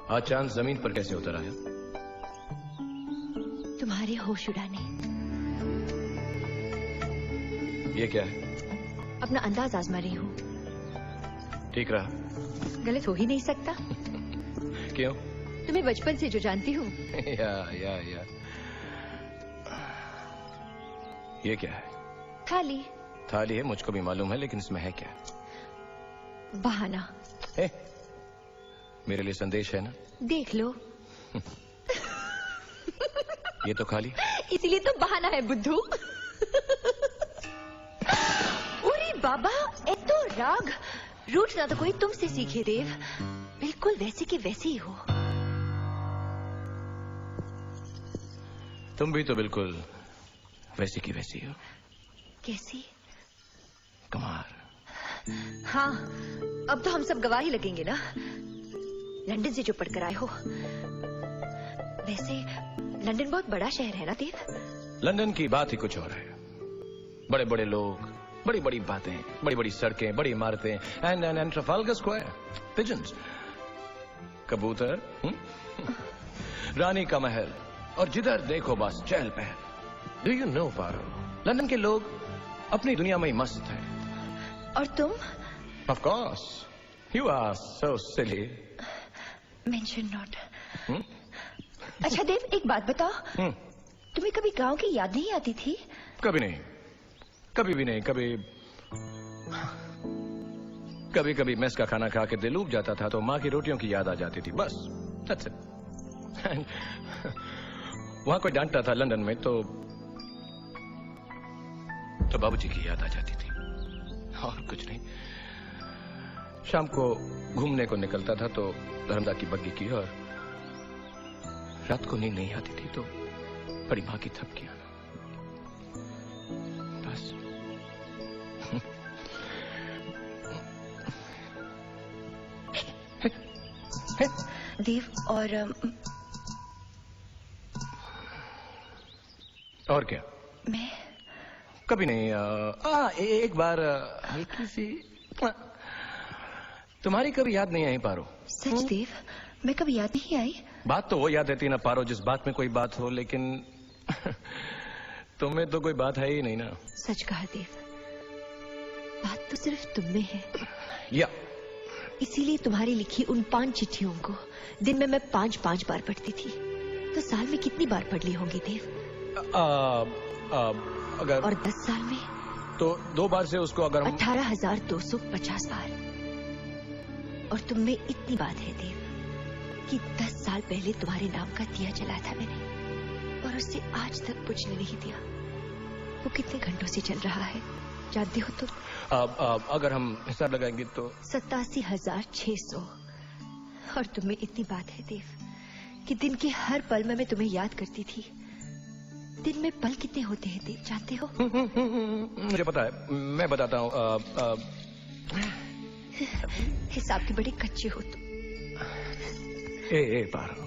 आज चांद जमीन पर कैसे उतर आया? तुम्हारे होश उड़ाने। ये क्या है? अपना अंदाज आजमा रही हूँ। ठीक रहा? गलत हो ही नहीं सकता। क्यों? तुम्हें बचपन से जो जानती हूँ। या ये क्या है? थाली। थाली है, मुझको भी मालूम है, लेकिन इसमें है क्या? बहाना। मेरे लिए संदेश है ना? देख लो। ये तो खाली। इसीलिए तो बहाना है बुद्धू। अरे बाबा, एक तो राग रूठ ना तो कोई तुमसे सीखे देव। बिल्कुल वैसे के वैसे ही हो। तुम भी तो बिल्कुल वैसी की वैसी हो। कैसी? कमार। हाँ, अब तो हम सब गवाह ही लगेंगे ना, लंदन से जो पढ़कर आए हो। वैसे लंदन बहुत बड़ा शहर है ना देव? लंदन की बात ही कुछ और है। बड़े बड़े लोग, बड़ी बड़ी बातें, बड़ी बड़ी सड़कें, बड़ी इमारतें, एंड ट्रफाल्गर स्क्वायर, पिजन्स, कबूतर, रानी का महल, और जिधर देखो बस चहल पहल। Do you know Paro, London के लोग अपनी दुनिया में ही मस्त हैं। और तुम? Of course, you are so silly. Mention not. अच्छा देव, एक बात बताओ, तुम्हें कभी गांव की याद नहीं आती थी? कभी नहीं, कभी भी नहीं। कभी कभी मेस का खाना खा के दिल ऊब जाता था तो माँ की रोटियों की याद आ जाती थी, बस। That's it. वहां कोई डांटता था लंदन में तो बाबूजी की याद आ जाती थी, और कुछ नहीं। शाम को घूमने को निकलता था तो धर्मदा की बग्गी की, और रात को नींद नहीं आती थी तो बड़ी माँ की थपकियां, बस। देव, और क्या? मैं कभी नहीं। एक बार हल्की सी तुम्हारी कभी याद नहीं आई पारो? सच देव, मैं कभी याद नहीं आई। बात तो वो याद रहती ना पारो जिस बात में कोई बात हो, लेकिन तुम्हें तो कोई बात है ही नहीं ना। सच कहा देव, बात तो सिर्फ तुम में है। या इसीलिए तुम्हारी लिखी उन 5 चिट्ठियों को दिन में मैं 5 बार पढ़ती थी, तो साल में कितनी बार पढ़ ली होंगी देव? अगर और 10 साल में तो 2 बार से उसको अगर 18,250 बार। और तुम में इतनी बात है देव कि 10 साल पहले तुम्हारे नाम का दिया जलाया था मैंने, और उससे आज तक बुझने नहीं दिया। वो कितने घंटों से चल रहा है जानते हो तुम? अगर हम हिसाब लगाएंगे तो 87,600। और तुम में इतनी बात है देव कि दिन के हर पल में मैं तुम्हें याद करती थी। दिन में पल कितने होते हैं देव जानते हो? मुझे पता है, मैं बताता हूँ। हिसाब के बड़े कच्चे हो तुम। पारो,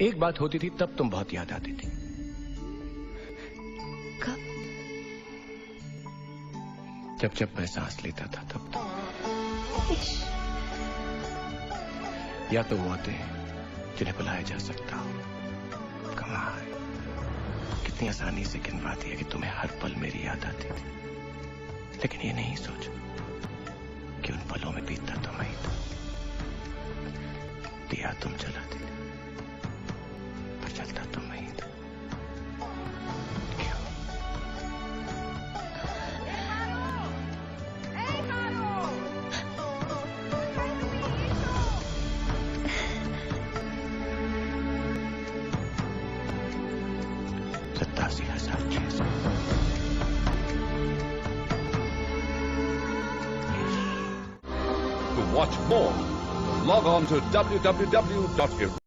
एक बात होती थी तब तुम बहुत याद आती थी। कब? जब मैं सांस लेता था तब तो। या तो वो आते हैं जिन्हें बुलाया जा सकता हो। कमाल, कितनी आसानी से गिनवाती है कि तुम्हें हर पल मेरी याद आती थी, लेकिन ये नहीं सोचो कि उन पलों में बीतता तुम ही था। दिया तुम जलाती थी, पर जलता तुम ही था। क्यों? To watch more, log on to www.ir